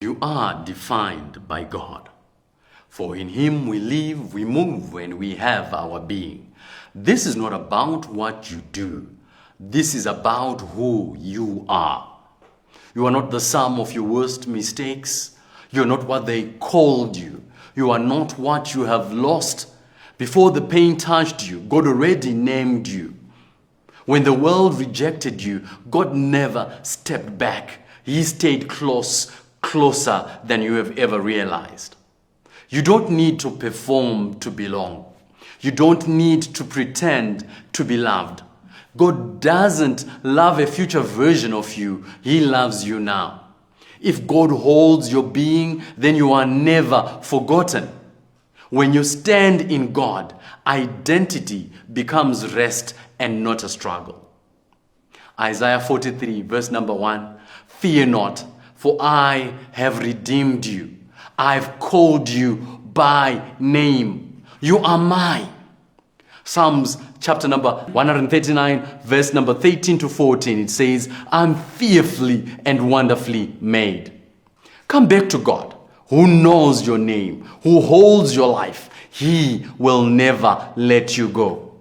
You are defined by God. For in Him we live, we move, and we have our being. This is not about what you do. This is about who you are. You are not the sum of your worst mistakes. You are not what they called you. You are not what you have lost. Before the pain touched you, God already named you. When the world rejected you, God never stepped back. He stayed closer than you have ever realized. You don't need to perform to belong. You don't need to pretend to be loved. God doesn't love a future version of you. He loves you now. If God holds your being, then you are never forgotten. When you stand in God, identity becomes rest and not a struggle. Isaiah 43 verse number 1. Fear not, for I have redeemed you. I've called you by name. You are mine. Psalms chapter number 139 verse number 13 to 14. It says, I'm fearfully and wonderfully made. Come back to God, who knows your name, who holds your life. He will never let you go.